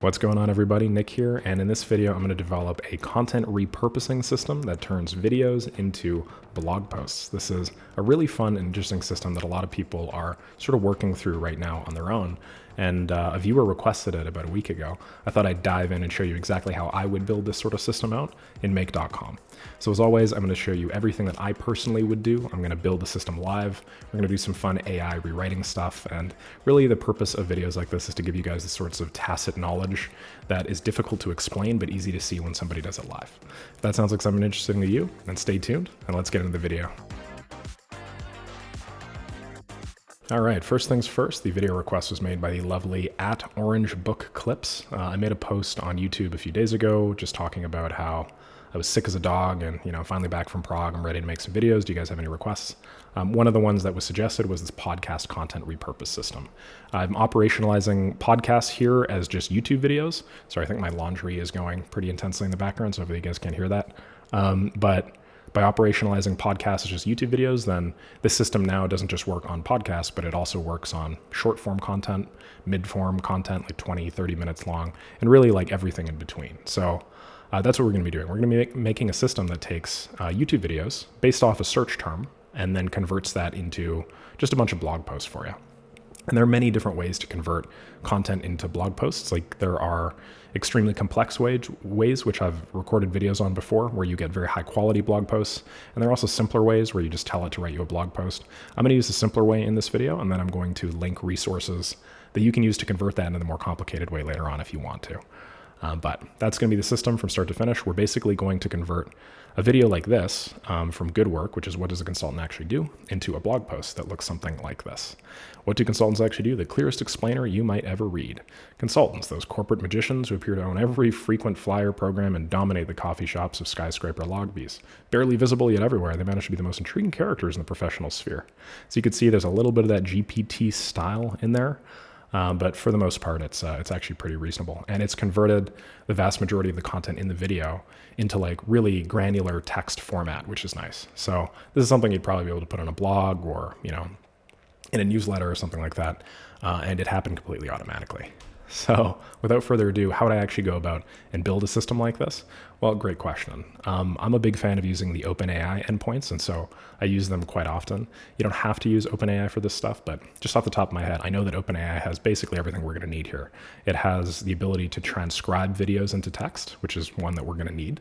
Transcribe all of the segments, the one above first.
What's going on, everybody? Nick here, and in this video I'm going to develop a content repurposing system that turns videos into blog posts. This is a really fun and interesting system that a lot of people are sort of working through right now on their own, and a viewer requested it about a week ago. I thought I'd dive in and show you exactly how I would build this sort of system out in make.com. So as always, I'm going to show you everything that I personally would do. I'm going to build the system live. We're going to do some fun AI rewriting stuff, and really the purpose of videos like this is to give you guys the sorts of tacit knowledge that is difficult to explain but easy to see when somebody does it live. If that sounds like something interesting to you, then stay tuned and let's get into the video. All right, first things first, the video request was made by the lovely @OrangeBookClips. I made a post on YouTube a few days ago just talking about how I was sick as a dog and, finally back from Prague. I'm ready to make some videos. Do you guys have any requests? One of the ones that was suggested was this podcast content repurpose system. I'm operationalizing podcasts here as just YouTube videos. Sorry, I think my laundry is going pretty intensely in the background, so hopefully you guys can't hear that. But by operationalizing podcasts as just YouTube videos, then this system now doesn't just work on podcasts, but it also works on short form content, mid form content, like 20, 30 minutes long, and really like everything in between. So that's what we're going to be doing. We're going to be making a system that takes YouTube videos based off a search term and then converts that into just a bunch of blog posts for you. And there are many different ways to convert content into blog posts. Like there are extremely complex ways, which I've recorded videos on before, where you get very high quality blog posts. And there are also simpler ways where you just tell it to write you a blog post. I'm going to use the simpler way in this video, and then I'm going to link resources that you can use to convert that into the more complicated way later on if you want to. But that's going to be the system from start to finish. We're basically going to convert a video like this from good work, which is what does a consultant actually do, into a blog post that looks something like this. What do consultants actually do? The clearest explainer you might ever read. Consultants, those corporate magicians who appear to own every frequent flyer program and dominate the coffee shops of skyscraper logbies. Barely visible yet everywhere, they manage to be the most intriguing characters in the professional sphere. So you can see there's a little bit of that GPT style in there. But for the most part, it's actually pretty reasonable. And it's converted the vast majority of the content in the video into like really granular text format, which is nice. So this is something you'd probably be able to put on a blog or, in a newsletter or something like that. And it happened completely automatically. So without further ado, how would I actually go about and build a system like this? Well, great question. I'm a big fan of using the OpenAI endpoints, and so I use them quite often. You don't have to use OpenAI for this stuff, but just off the top of my head, I know that OpenAI has basically everything we're going to need here. It has the ability to transcribe videos into text, which is one that we're going to need.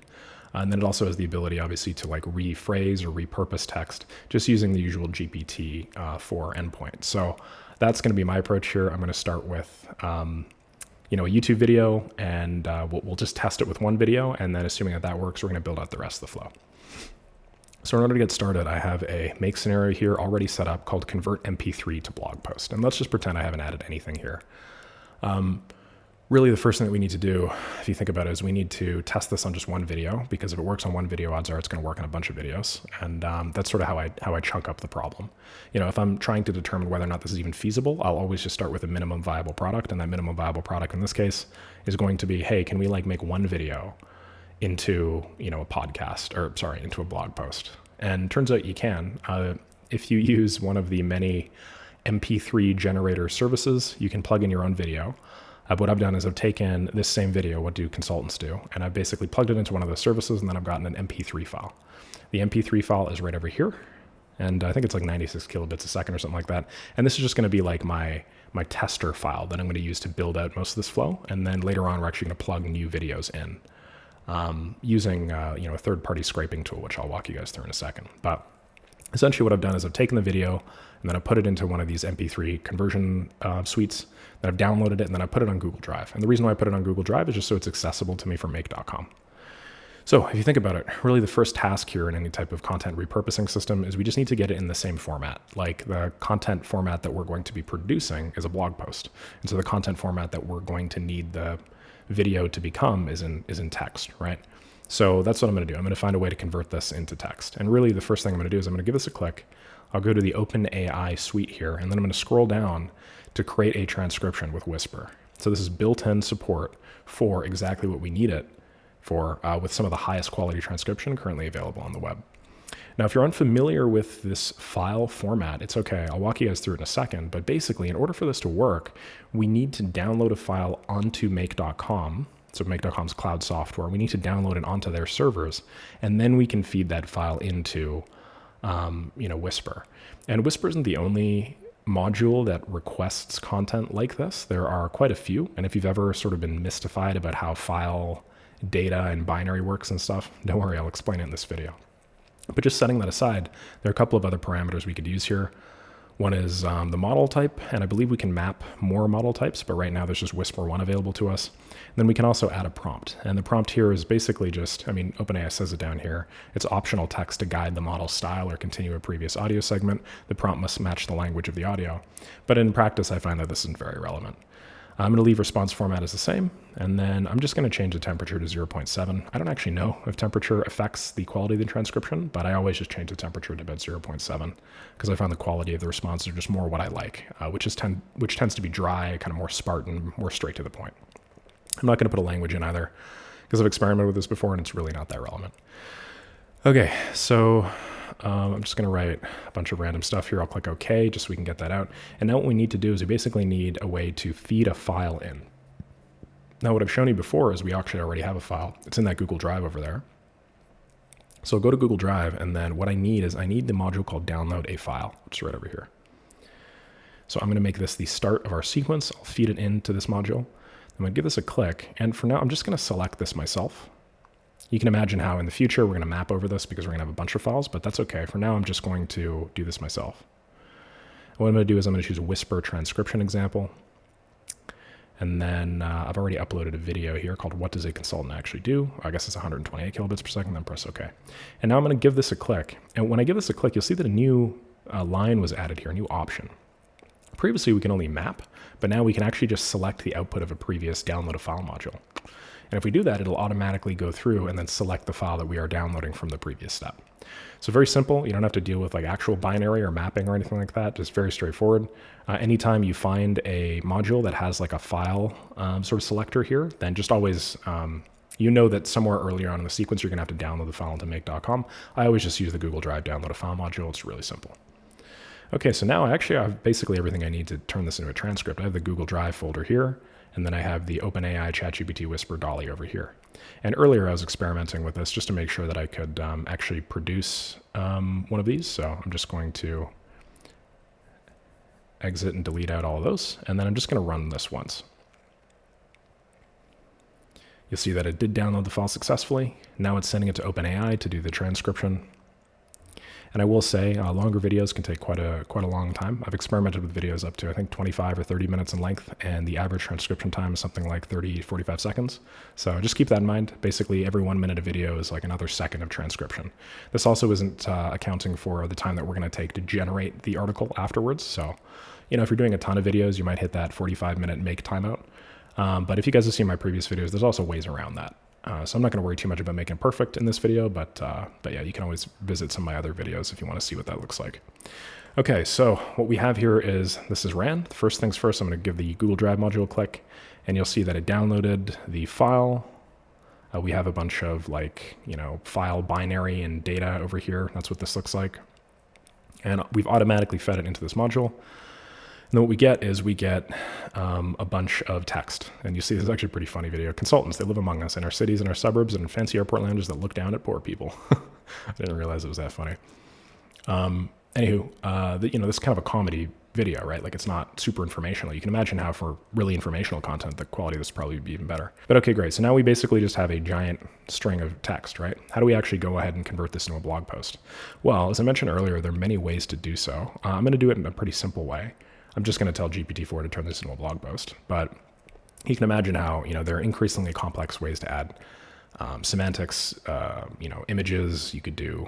And then it also has the ability, obviously, to like rephrase or repurpose text, just using the usual GPT-4 endpoint. So that's going to be my approach here. I'm going to start with a YouTube video, and we'll just test it with one video, and then assuming that works, we're going to build out the rest of the flow. So in order to get started, I have a make scenario here already set up called convert MP3 to blog post, and let's just pretend I haven't added anything here. Really, the first thing that we need to do, if you think about it, is we need to test this on just one video, because if it works on one video, odds are it's going to work on a bunch of videos. And that's sort of how I chunk up the problem. If I'm trying to determine whether or not this is even feasible, I'll always just start with a minimum viable product. And that minimum viable product in this case is going to be, hey, can we like make one video into, a podcast, or sorry, into a blog post? And turns out you can. If you use one of the many MP3 generator services, you can plug in your own video. What I've done is I've taken this same video, what do consultants do, and I've basically plugged it into one of those services, and then I've gotten an MP3 file. The MP3 file is right over here, and I think it's like 96 kilobits a second or something like that. And this is just going to be like my tester file that I'm going to use to build out most of this flow. And then later on, we're actually going to plug new videos in using a third-party scraping tool, which I'll walk you guys through in a second. But essentially what I've done is I've taken the video and then I put it into one of these MP3 conversion suites. Then I've downloaded it, and then I put it on Google Drive. And the reason why I put it on Google Drive is just so it's accessible to me from make.com. So if you think about it, really the first task here in any type of content repurposing system is we just need to get it in the same format. Like the content format that we're going to be producing is a blog post. And so the content format that we're going to need the video to become is in text, right? So that's what I'm going to do. I'm going to find a way to convert this into text. And really the first thing I'm going to do is I'm going to give this a click. I'll go to the OpenAI suite here, and then I'm going to scroll down to create a transcription with Whisper. So this is built-in support for exactly what we need it for with some of the highest quality transcription currently available on the web. Now, if you're unfamiliar with this file format, it's okay. I'll walk you guys through it in a second. But basically, in order for this to work, we need to download a file onto make.com. So make.com's cloud software. We need to download it onto their servers, and then we can feed that file into Whisper. And Whisper isn't the only module that requests content like this. There are quite a few. And if you've ever sort of been mystified about how file data and binary works and stuff, don't worry, I'll explain it in this video. But just setting that aside, there are a couple of other parameters we could use here. One is the model type, and I believe we can map more model types, but right now there's just Whisper 1 available to us. And then we can also add a prompt. And the prompt here is basically just, OpenAI says it down here. It's optional text to guide the model style or continue a previous audio segment. The prompt must match the language of the audio. But in practice, I find that this isn't very relevant. I'm going to leave response format as the same, and then I'm just going to change the temperature to 0.7. I don't actually know if temperature affects the quality of the transcription, but I always just change the temperature to about 0.7 because I find the quality of the response are just more what I like, which tends to be dry, kind of more Spartan, more straight to the point. I'm not going to put a language in either because I've experimented with this before and it's really not that relevant. Okay, so I'm just going to write a bunch of random stuff here. I'll click OK just so we can get that out. And now what we need to do is we basically need a way to feed a file in. Now what I've shown you before is we actually already have a file. It's in that Google Drive over there. So I'll go to Google Drive, and then what I need is the module called download a file, which is right over here. So I'm going to make this the start of our sequence. I'll feed it into this module. I'm going to give this a click, and for now I'm just going to select this myself. You can imagine how in the future we're going to map over this because we're going to have a bunch of files, but that's okay. For now, I'm just going to do this myself. And what I'm going to do is I'm going to choose a Whisper transcription example. And then I've already uploaded a video here called What Does a Consultant Actually Do? I guess it's 128 kilobits per second, then press OK. And now I'm going to give this a click. And when I give this a click, you'll see that a new line was added here, a new option. Previously, we can only map, but now we can actually just select the output of a previous download a file module. And if we do that, it'll automatically go through and then select the file that we are downloading from the previous step. So very simple. You don't have to deal with like actual binary or mapping or anything like that. Just very straightforward. Anytime you find a module that has like a file sort of selector here, then just always, you know that somewhere earlier on in the sequence, you're going to have to download the file into make.com. I always just use the Google Drive download a file module. It's really simple. Okay, so now I have basically everything I need to turn this into a transcript. I have the Google Drive folder here. And then I have the OpenAI ChatGPT Whisper Dolly over here. And earlier I was experimenting with this just to make sure that I could actually produce one of these. So I'm just going to exit and delete out all of those. And then I'm just going to run this once. You'll see that it did download the file successfully. Now it's sending it to OpenAI to do the transcription. And I will say longer videos can take quite a long time. I've experimented with videos up to, I think, 25 or 30 minutes in length, and the average transcription time is something like 30, 45 seconds. So just keep that in mind. Basically, every 1 minute of video is like another second of transcription. This also isn't accounting for the time that we're going to take to generate the article afterwards. So, if you're doing a ton of videos, you might hit that 45-minute make timeout. But if you guys have seen my previous videos, there's also ways around that. So I'm not going to worry too much about making it perfect in this video, but yeah, you can always visit some of my other videos if you want to see what that looks like. Okay, so what we have here is, this is ran. First things first, I'm going to give the Google Drive module a click, and you'll see that it downloaded the file. We have a bunch of file binary and data over here. That's what this looks like. And we've automatically fed it into this module. And then what we get is a bunch of text. And you see this is actually a pretty funny video. Consultants, they live among us in our cities and our suburbs and in fancy airport lounges that look down at poor people. I didn't realize it was that funny. Anywho, this is kind of a comedy video, right? Like, it's not super informational. You can imagine how for really informational content, the quality of this would probably be even better. But okay, great. So now we basically just have a giant string of text, right? How do we actually go ahead and convert this into a blog post? Well, as I mentioned earlier, there are many ways to do so. I'm going to do it in a pretty simple way. I'm just going to tell GPT-4 to turn this into a blog post, but you can imagine how, there are increasingly complex ways to add semantics, images. You could do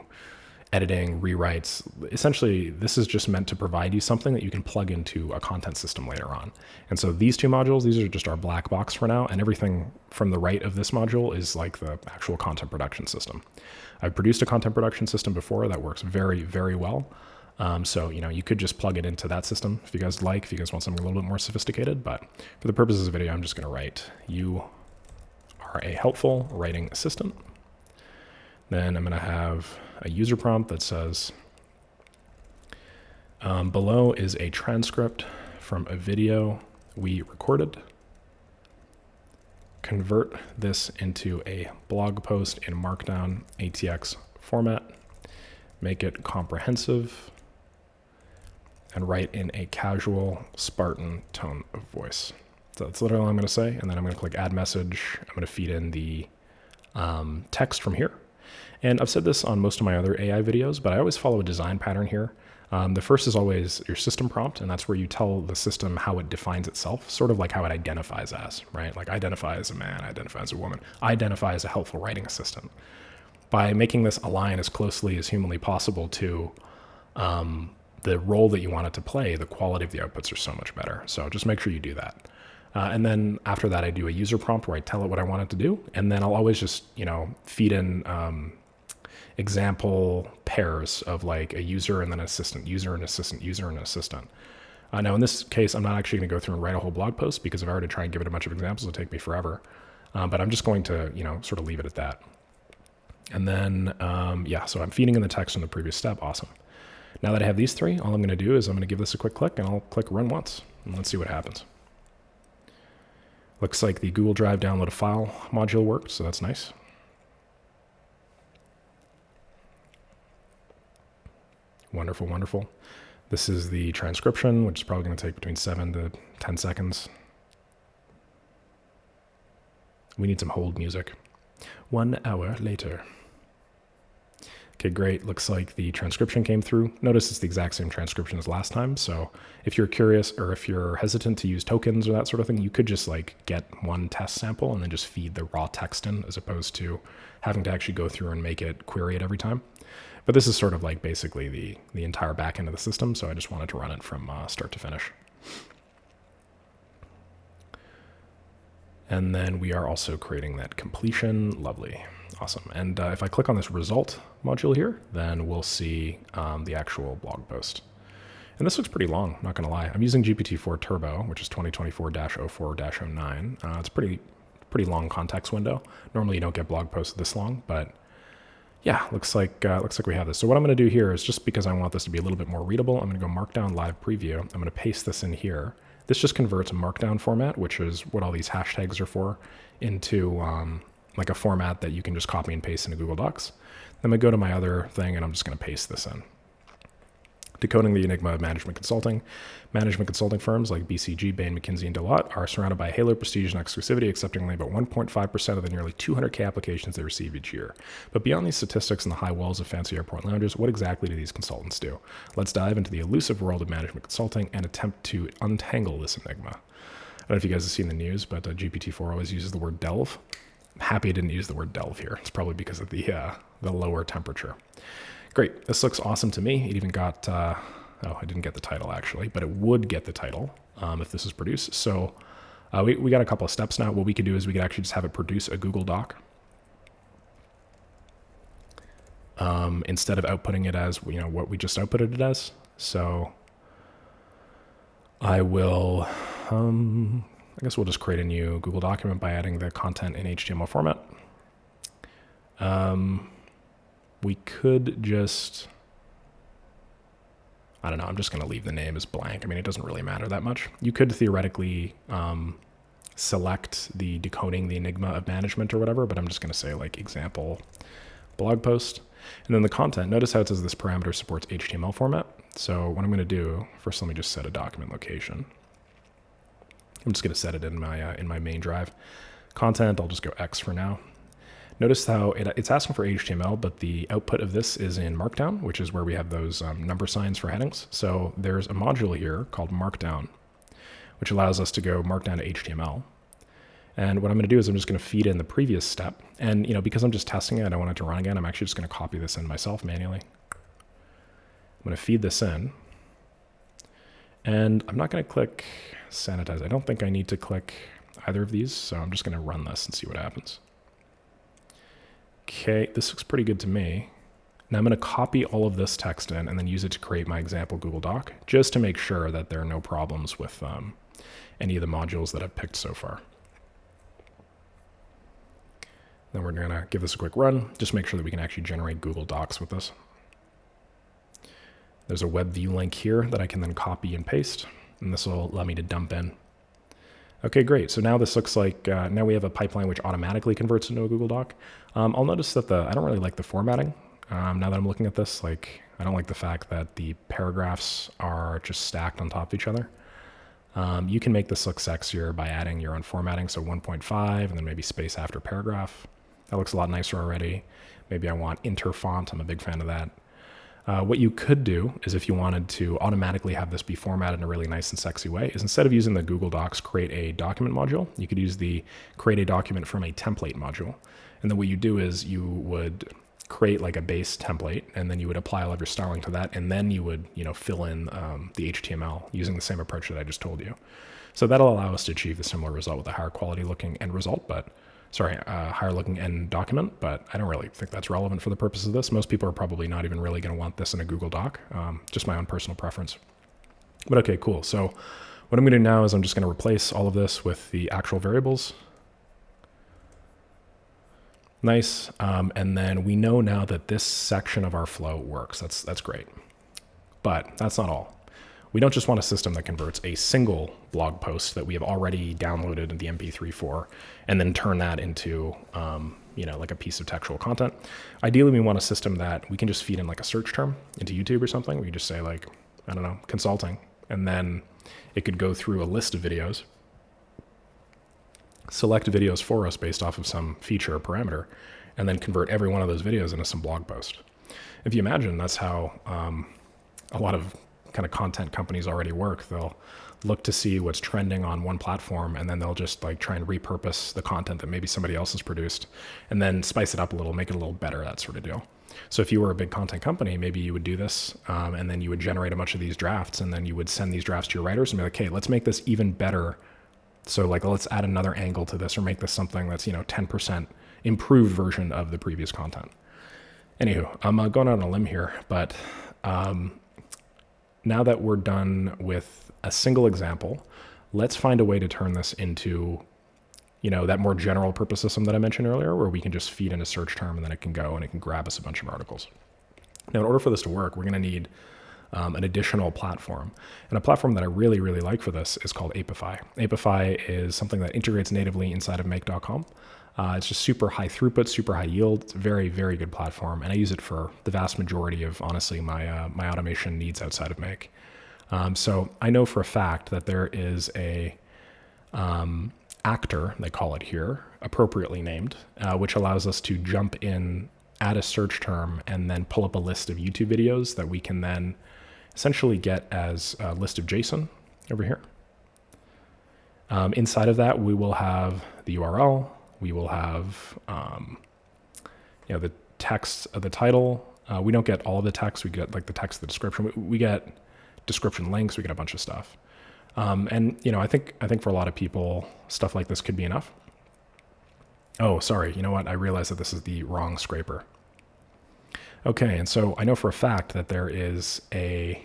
editing, rewrites. Essentially, this is just meant to provide you something that you can plug into a content system later on. And so these two modules, these are just our black box for now, and everything from the right of this module is like the actual content production system. I've produced a content production system before that works very, very well. So, you could just plug it into that system if you guys like, if you guys want something a little bit more sophisticated. But for the purposes of the video, I'm just going to write, you are a helpful writing assistant. Then I'm going to have a user prompt that says, below is a transcript from a video we recorded. Convert this into a blog post in Markdown ATX format. Make it comprehensive and write in a casual, Spartan tone of voice. So that's literally all I'm going to say. And then I'm going to click add message. I'm going to feed in the text from here. And I've said this on most of my other AI videos, but I always follow a design pattern here. The first is always your system prompt, and that's where you tell the system how it defines itself, sort of like how it identifies as, right? Like identify as a man, identify as a woman, identify as a helpful writing assistant. By making this align as closely as humanly possible to the role that you want it to play, the quality of the outputs are so much better. So just make sure you do that. And then after that, I do a user prompt where I tell it what I want it to do. And then I'll always just, feed in example pairs of like a user and then an assistant, user and assistant, user and assistant. Now in this case, I'm not actually going to go through and write a whole blog post because if I were to try and give it a bunch of examples, it'll take me forever. But I'm just going to, sort of leave it at that. And then, so I'm feeding in the text from the previous step. Awesome. Now that I have these three, all I'm going to do is I'm going to give this a quick click and I'll click run once and let's see what happens. Looks like the Google Drive download a file module worked, so that's nice. Wonderful, wonderful. This is the transcription, which is probably going to take between 7 to 10 seconds. We need some hold music. 1 hour later. Okay, great. Looks like the transcription came through. Notice it's the exact same transcription as last time. So if you're curious or if you're hesitant to use tokens or that sort of thing, you could just like get one test sample and then just feed the raw text in as opposed to having to actually go through and make it query it every time. But this is sort of like basically the entire back end of the system. So I just wanted to run it from start to finish. And then we are also creating that completion. Lovely. Awesome. And if I click on this result module here, then we'll see the actual blog post. And this looks pretty long, not going to lie. I'm using GPT-4 Turbo, which is 2024-04-09. It's a pretty long context window. Normally you don't get blog posts this long, but yeah, looks like we have this. So what I'm going to do here is just because I want this to be a little bit more readable, I'm going to go Markdown Live Preview. I'm going to paste this in here. This just converts a Markdown format, which is what all these hashtags are for, into like a format that you can just copy and paste into Google Docs. Then I'm going to go to my other thing and I'm just going to paste this in. Decoding the enigma of management consulting. Management consulting firms like BCG, Bain, McKinsey, and Deloitte are surrounded by a halo of prestige and exclusivity, accepting only about 1.5% of the nearly 200K applications they receive each year. But beyond these statistics and the high walls of fancy airport lounges, what exactly do these consultants do? Let's dive into the elusive world of management consulting and attempt to untangle this enigma. I don't know if you guys have seen the news, but GPT-4 always uses the word delve. I'm happy I didn't use the word delve here. It's probably because of the lower temperature. Great. This looks awesome to me. It even got, I didn't get the title actually, but it would get the title if this is produced. So we got a couple of steps now. What we could do is we could actually just have it produce a Google Doc instead of outputting it as, what we just outputted it as. So I will, I guess we'll just create a new Google document by adding the content in HTML format. We could just, I don't know, I'm just going to leave the name as blank. I mean, it doesn't really matter that much. You could theoretically select the decoding the enigma of management or whatever, but I'm just going to say like example blog post. And then the content, notice how it says this parameter supports HTML format. So what I'm going to do, first let me just set a document location. I'm just going to set it in my main drive. Content, I'll just go X for now. Notice how it's asking for HTML, but the output of this is in Markdown, which is where we have those number signs for headings. So there's a module here called Markdown, which allows us to go Markdown to HTML. And what I'm going to do is I'm just going to feed in the previous step. And because I'm just testing it, I don't want it to run again. I'm actually just going to copy this in myself manually. I'm going to feed this in. And I'm not going to click sanitize. I don't think I need to click either of these. So I'm just going to run this and see what happens. Okay, this looks pretty good to me. Now I'm going to copy all of this text in and then use it to create my example Google Doc, just to make sure that there are no problems with any of the modules that I've picked so far. Then we're gonna give this a quick run, just make sure that we can actually generate Google Docs with this. There's a web view link here that I can then copy and paste, and this will allow me to dump in. Okay, great. So now this looks like, now we have a pipeline which automatically converts into a Google Doc. I'll notice that I don't really like the formatting. Now that I'm looking at this, like, I don't like the fact that the paragraphs are just stacked on top of each other. You can make this look sexier by adding your own formatting, so 1.5 and then maybe space after paragraph. That looks a lot nicer already. Maybe I want interfont. I'm a big fan of that. What you could do is, if you wanted to automatically have this be formatted in a really nice and sexy way, is instead of using the Google Docs create a document module, you could use the create a document from a template module. And then what you do is you would create like a base template, and then you would apply all of your styling to that, and then you would, fill in the HTML using the same approach that I just told you. So that'll allow us to achieve the similar result with a higher quality looking end result, higher looking end document, but I don't really think that's relevant for the purpose of this. Most people are probably not even really going to want this in a Google Doc, just my own personal preference. But okay, cool. So what I'm going to do now is I'm just going to replace all of this with the actual variables. Nice. And then we know now that this section of our flow works. That's great. But that's not all. We don't just want a system that converts a single blog post that we have already downloaded in the MP3 for, and then turn that into, like a piece of textual content. Ideally, we want a system that we can just feed in like a search term into YouTube or something. We just say like, I don't know, consulting, and then it could go through a list of videos, select videos for us based off of some feature or parameter, and then convert every one of those videos into some blog post. If you imagine, that's how a lot of kind of content companies already work. They'll look to see what's trending on one platform, and then they'll just like try and repurpose the content that maybe somebody else has produced, and then spice it up a little, make it a little better, that sort of deal. So if you were a big content company, maybe you would do this, and then you would generate a bunch of these drafts, and then you would send these drafts to your writers and be like, hey, let's make this even better. So like, let's add another angle to this, or make this something that's, 10% improved version of the previous content. Anywho, I'm going out on a limb here, but now that we're done with a single example, let's find a way to turn this into, that more general purpose system that I mentioned earlier, where we can just feed in a search term and then it can go and it can grab us a bunch of articles. Now, in order for this to work, we're going to need an additional platform. And a platform that I really, really like for this is called Apify. Apify is something that integrates natively inside of make.com. It's just super high throughput, super high yield. It's a very, very good platform, and I use it for the vast majority of, honestly, my my automation needs outside of Make. So I know for a fact that there is a actor, they call it here, appropriately named, which allows us to jump in, add a search term, and then pull up a list of YouTube videos that we can then essentially get as a list of JSON over here. Inside of that, we will have the URL. We will have, the text of the title. We don't get all of the text. We get like the text of the description. We get description links. We get a bunch of stuff. And I think for a lot of people, stuff like this could be enough. Oh, sorry. You know what? I realized that this is the wrong scraper. Okay, and so I know for a fact that there is a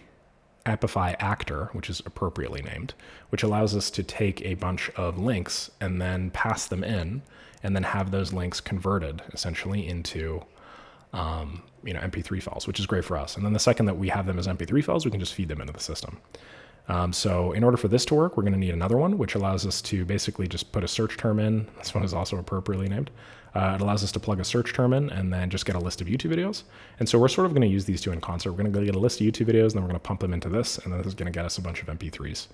Apify actor, which is appropriately named, which allows us to take a bunch of links and then pass them in, and then have those links converted essentially into MP3 files, which is great for us. And then the second that we have them as MP3 files, we can just feed them into the system. So in order for this to work, we're going to need another one, which allows us to basically just put a search term in. This one is also appropriately named. It allows us to plug a search term in and then just get a list of YouTube videos. And so we're sort of going to use these two in concert. We're going to go get a list of YouTube videos, and then we're going to pump them into this, and then this is going to get us a bunch of MP3s.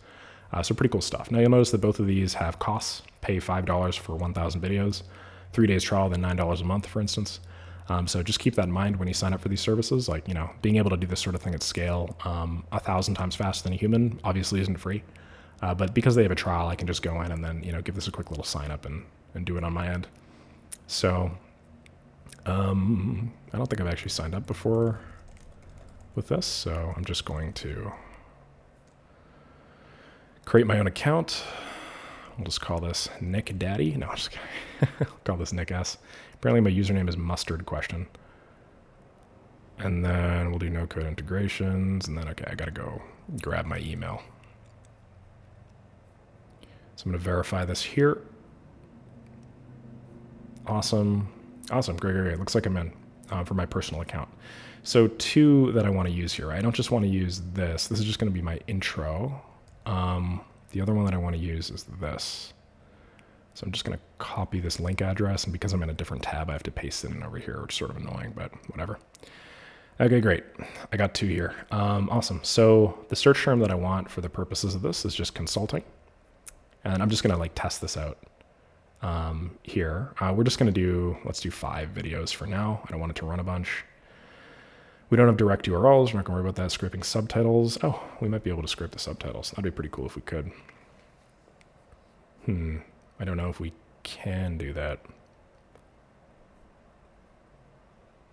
So pretty cool stuff. Now you'll notice that both of these have costs. Pay $5 for 1,000 videos, 3 days trial, then $9 a month, for instance. So just keep that in mind when you sign up for these services. Like, being able to do this sort of thing at scale 1,000 times faster than a human obviously isn't free. But because they have a trial, I can just go in and then, give this a quick little sign up and do it on my end. So I don't think I've actually signed up before with this. So I'm just going to create my own account. We'll just call this Nick Daddy. No, I'm just kidding. I'll call this Nick S. Apparently my username is mustard question. And then we'll do no code integrations. And then, okay, I got to go grab my email. So I'm going to verify this here. Awesome. Awesome, great, great, great. Looks like I'm in for my personal account. So two that I want to use here. I don't just want to use this. This is just going to be my intro. The other one that I want to use is this. So I'm just going to copy this link address, and because I'm in a different tab, I have to paste it in over here, which is sort of annoying, but whatever. Okay, great. I got two here. Awesome. So the search term that I want for the purposes of this is just consulting. And I'm just going to like test this out here. We're just going to do, let's do 5 videos for now. I don't want it to run a bunch. We don't have direct URLs. We're not going to worry about that. Scraping subtitles. Oh, we might be able to scrape the subtitles. That'd be pretty cool if we could. I don't know if we can do that.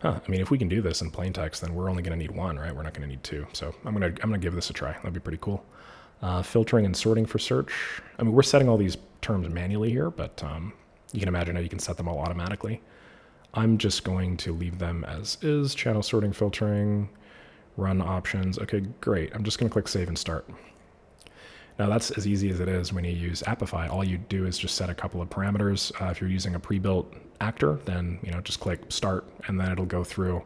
Huh. I mean, if we can do this in plain text, then we're only going to need 1, right? We're not going to need 2. So I'm gonna give this a try. That'd be pretty cool. Filtering and sorting for search. I mean, we're setting all these terms manually here, but you can imagine how you can set them all automatically. I'm just going to leave them as is. Channel sorting, filtering, run options. Okay, great. I'm just going to click save and start. Now that's as easy as it is when you use Appify. All you do is just set a couple of parameters. If you're using a pre-built actor, then just click start, and then it'll go through,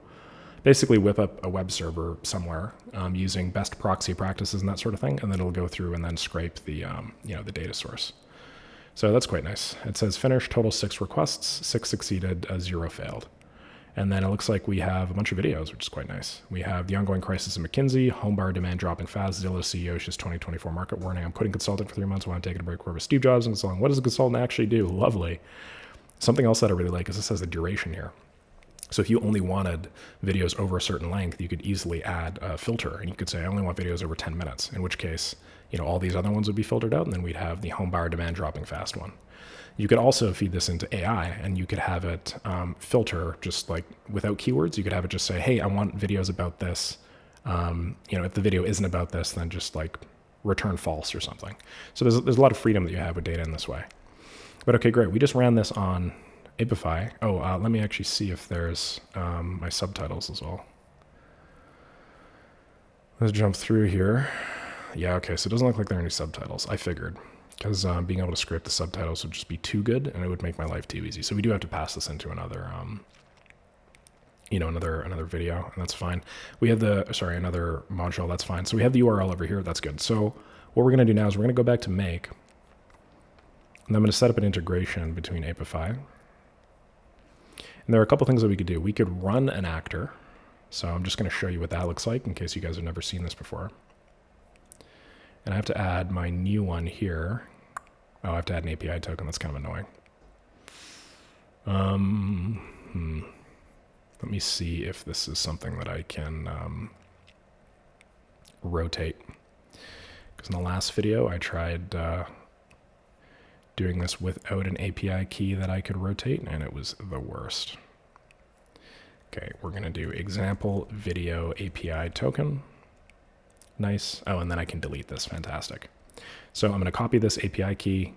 basically whip up a web server somewhere using best proxy practices and that sort of thing, and then it'll go through and then scrape the the data source. So that's quite nice. It says finish, total 6 requests, 6 succeeded, 0 failed. And then it looks like we have a bunch of videos, which is quite nice. We have the ongoing crisis in McKinsey, home bar demand dropping fast, Zillow CEO issues 2024 market warning. I'm quitting consulting for 3 months. Want to take a break wherever Steve Jobs and so on. What does a consultant actually do? Lovely. Something else that I really like is this has the duration here. So if you only wanted videos over a certain length, you could easily add a filter, and you could say, I only want videos over 10 minutes, in which case, all these other ones would be filtered out, and then we'd have the home buyer demand dropping fast one. You could also feed this into AI, and you could have it filter just like without keywords. You could have it just say, hey, I want videos about this. If the video isn't about this, then just like return false or something. So there's a lot of freedom that you have with data in this way. But okay, great. We just ran this on Appify. Let me actually see if there's my subtitles as well. Let's jump through here. Yeah, okay, so it doesn't look like there are any subtitles. I figured, because being able to scrape the subtitles would just be too good, and it would make my life too easy. So we do have to pass this into another, another video, and that's fine. We have another module, that's fine. So we have the URL over here, that's good. So what we're gonna do now is we're gonna go back to make, and I'm gonna set up an integration between Appify. And there are a couple things that we could do. We could run an actor. So I'm just going to show you what that looks like in case you guys have never seen this before. And I have to add my new one here. Oh, I have to add an API token. That's kind of annoying. Let me see if this is something that I can rotate. Because in the last video, I tried doing this without an API key that I could rotate, and it was the worst. Okay, we're going to do example video API token. Nice. Oh, and then I can delete this. Fantastic. So I'm going to copy this API key,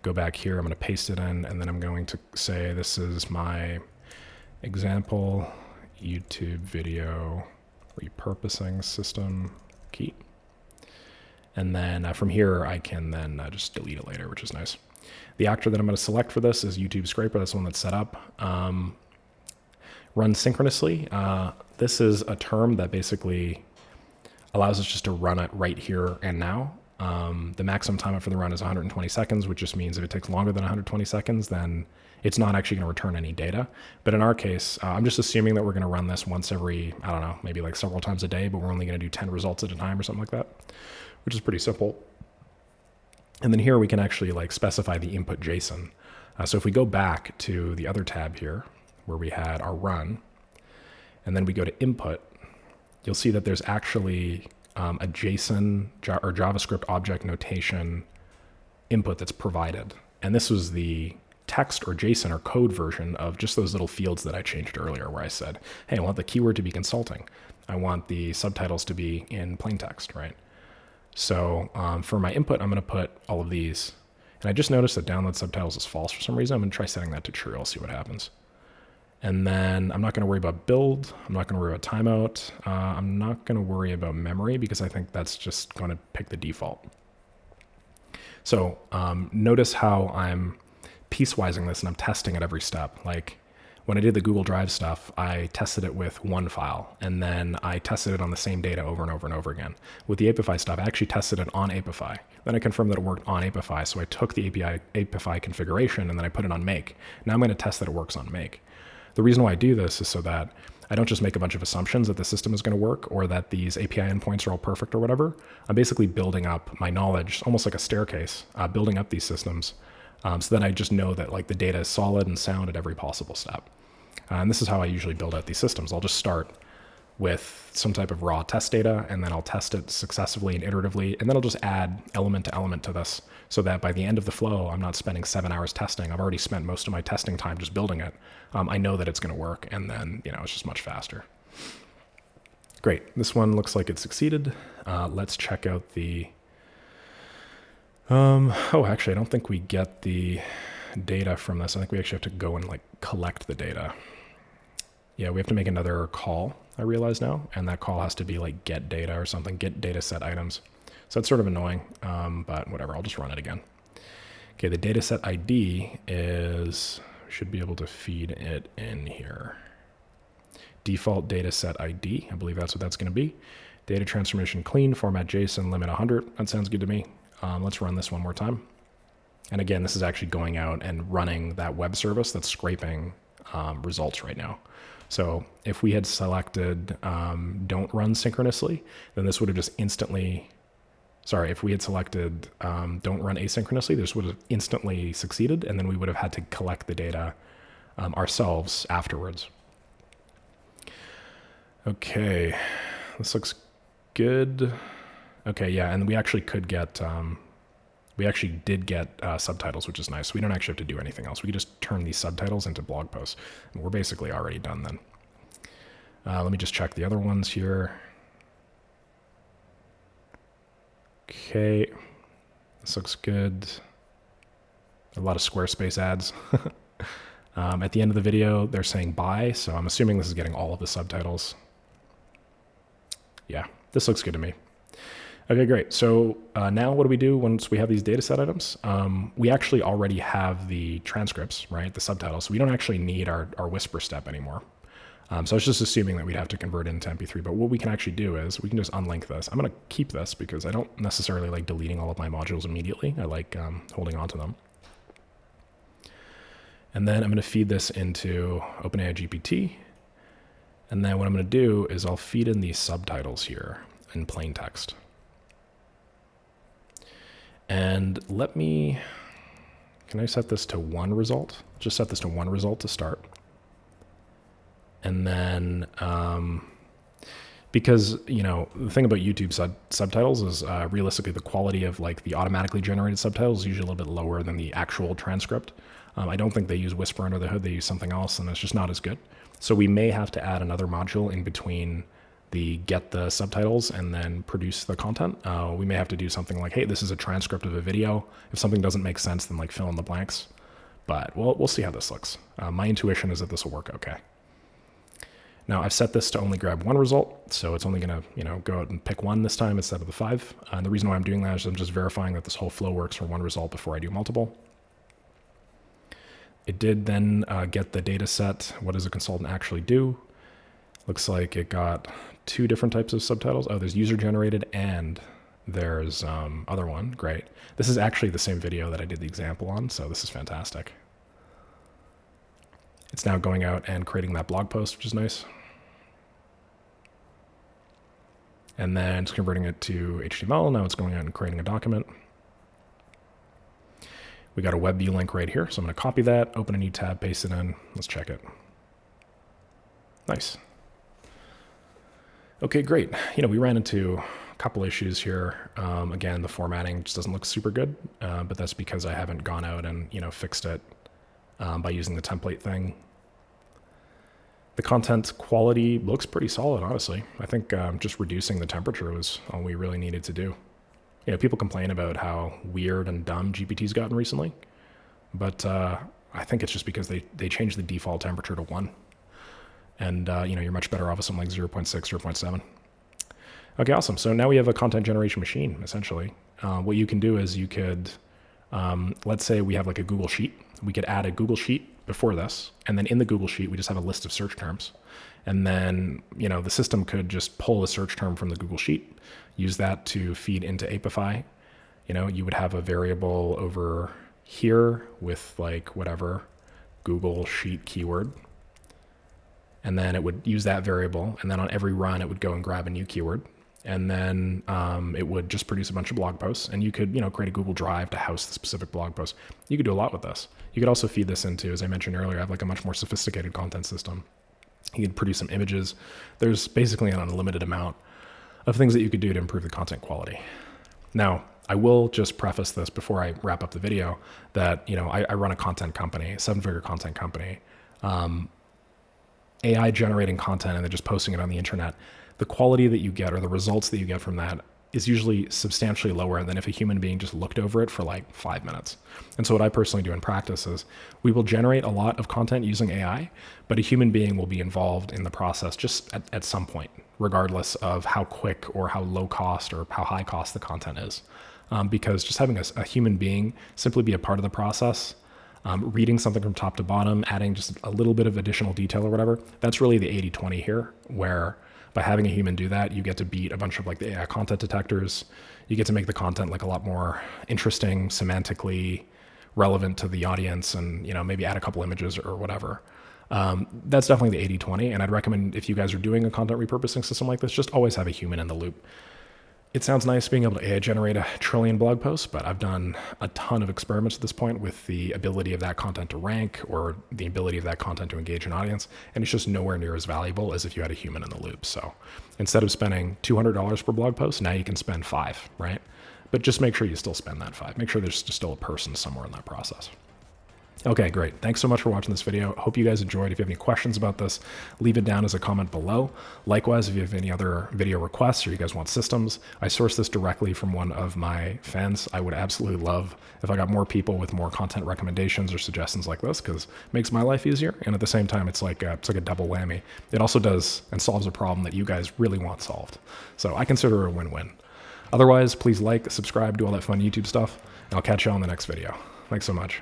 go back here, I'm going to paste it in, and then I'm going to say this is my example YouTube video repurposing system key. And then from here, I can then just delete it later, which is nice. The actor that I'm going to select for this is YouTube Scraper. That's the one that's set up. Run synchronously. This is a term that basically allows us just to run it right here and now. The maximum time for the run is 120 seconds, which just means if it takes longer than 120 seconds, then it's not actually going to return any data. But in our case, I'm just assuming that we're going to run this once every, I don't know, maybe like several times a day, but we're only going to do 10 results at a time or something like that, which is pretty simple. And then here we can actually like specify the input JSON. So if we go back to the other tab here where we had our run, and then we go to input, you'll see that there's actually a JSON or JavaScript object notation input that's provided. And this was the text or JSON or code version of just those little fields that I changed earlier where I said, hey, I want the keyword to be consulting. I want the subtitles to be in plain text, right? So for my input, I'm going to put all of these. And I just noticed that download subtitles is false for some reason. I'm going to try setting that to true. I'll see what happens. And then I'm not going to worry about build. I'm not going to worry about timeout. I'm not going to worry about memory because I think that's just going to pick the default. So notice how I'm piecewising this and I'm testing at every step. Like when I did the Google Drive stuff, I tested it with one file, and then I tested it on the same data over and over and over again. With the Apify stuff, I actually tested it on Apify. Then I confirmed that it worked on Apify, so I took the Apify configuration and then I put it on Make. Now I'm going to test that it works on Make. The reason why I do this is so that I don't just make a bunch of assumptions that the system is going to work or that these API endpoints are all perfect or whatever. I'm basically building up my knowledge, almost like a staircase, building up these systems so that I just know that like the data is solid and sound at every possible step. And this is how I usually build out these systems. I'll just start with some type of raw test data, and then I'll test it successively and iteratively, and then I'll just add element to element to this so that by the end of the flow, I'm not spending 7 hours testing. I've already spent most of my testing time just building it. I know that it's going to work, and then it's just much faster. Great. This one looks like it succeeded. Let's check out the... actually, I don't think we get the data from this. I think we actually have to go and like collect the data. Yeah, we have to make another call, I realize now, and that call has to be like get data or something, get data set items. So it's sort of annoying, but whatever, I'll just run it again. Okay, the data set ID is, should be able to feed it in here. Default data set ID, I believe that's what that's going to be. Data transformation clean, format JSON, limit 100. That sounds good to me. Let's run this one more time. And again, this is actually going out and running that web service that's scraping results right now. So if we had selected don't run synchronously, then this would have just instantly, if we had selected don't run asynchronously, this would have instantly succeeded, and then we would have had to collect the data ourselves afterwards. Okay, this looks good. Okay, yeah, and we actually could get, we actually did get subtitles, which is nice. We don't actually have to do anything else. We could just turn these subtitles into blog posts. And we're basically already done then. Let me just check the other ones here. Okay, this looks good. A lot of Squarespace ads. At the end of the video, they're saying bye, so I'm assuming this is getting all of the subtitles. Yeah, this looks good to me. Okay, great. So now what do we do once we have these data set items? We actually already have the transcripts, right? The subtitles. So we don't actually need our whisper step anymore. So I was just assuming that we'd have to convert it into MP3. But what we can actually do is we can just unlink this. I'm going to keep this because I don't necessarily like deleting all of my modules immediately. I like holding on to them. And then I'm going to feed this into OpenAI GPT. And then what I'm going to do is I'll feed in these subtitles here in plain text. And can I set this to one result? Just set this to one result to start. And then, because, the thing about YouTube subtitles is realistically the quality of like the automatically generated subtitles is usually a little bit lower than the actual transcript. I don't think they use Whisper under the hood. They use something else, and it's just not as good. So we may have to add another module in between the get the subtitles and then produce the content. We may have to do something like, hey, this is a transcript of a video. If something doesn't make sense, then like fill in the blanks. But we'll see how this looks. My intuition is that this will work okay. Now I've set this to only grab one result, so it's only going to go out and pick one this time instead of the 5. And the reason why I'm doing that is I'm just verifying that this whole flow works for one result before I do multiple. It did then get the data set. What does a consultant actually do? Looks like it got 2 different types of subtitles. Oh, there's user-generated and there's other one. Great. This is actually the same video that I did the example on, so this is fantastic. It's now going out and creating that blog post, which is nice. And then it's converting it to HTML. Now it's going out and creating a document. We got a web view link right here, so I'm going to copy that, open a new tab, paste it in. Let's check it. Nice. Okay, great. We ran into a couple issues here. Again, the formatting just doesn't look super good, but that's because I haven't gone out and fixed it by using the template thing. The content quality looks pretty solid, honestly. I think just reducing the temperature was all we really needed to do. People complain about how weird and dumb GPT's gotten recently, but I think it's just because they changed the default temperature to 1. And you're much better off with something like 0.6, 0.7. Okay, awesome. So now we have a content generation machine, essentially. What you can do is you could, let's say we have like a Google Sheet. We could add a Google Sheet before this. And then in the Google Sheet, we just have a list of search terms. And then, the system could just pull a search term from the Google Sheet, use that to feed into Apify. You would have a variable over here with like whatever Google Sheet keyword. And then it would use that variable. And then on every run, it would go and grab a new keyword. And then it would just produce a bunch of blog posts. And you could, create a Google Drive to house the specific blog post. You could do a lot with this. You could also feed this into, as I mentioned earlier, I have like a much more sophisticated content system. You could produce some images. There's basically an unlimited amount of things that you could do to improve the content quality. Now, I will just preface this before I wrap up the video that, I run a content company, a 7-figure content company. AI generating content and then just posting it on the internet, the quality that you get or the results that you get from that is usually substantially lower than if a human being just looked over it for like 5 minutes. And so what I personally do in practice is we will generate a lot of content using AI, but a human being will be involved in the process just at some point, regardless of how quick or how low cost or how high cost the content is. Because just having a human being simply be a part of the process, reading something from top to bottom, adding just a little bit of additional detail or whatever, that's really the 80-20 here, where by having a human do that, you get to beat a bunch of like the AI content detectors. You get to make the content like a lot more interesting, semantically relevant to the audience, and maybe add a couple images or whatever. That's definitely the 80-20, and I'd recommend if you guys are doing a content repurposing system like this, just always have a human in the loop. It sounds nice being able to AI generate 1 trillion blog posts, but I've done a ton of experiments at this point with the ability of that content to rank or the ability of that content to engage an audience, and it's just nowhere near as valuable as if you had a human in the loop. So instead of spending $200 per blog post, now you can spend $5, right? But just make sure you still spend that $5. Make sure there's still a person somewhere in that process. Okay, great. Thanks so much for watching this video. Hope you guys enjoyed. If you have any questions about this, leave it down as a comment below. Likewise, if you have any other video requests or you guys want systems, I sourced this directly from one of my fans. I would absolutely love if I got more people with more content recommendations or suggestions like this, because it makes my life easier. And at the same time, it's like a double whammy. It also does and solves a problem that you guys really want solved. So I consider it a win-win. Otherwise, please like, subscribe, do all that fun YouTube stuff, and I'll catch you on the next video. Thanks so much.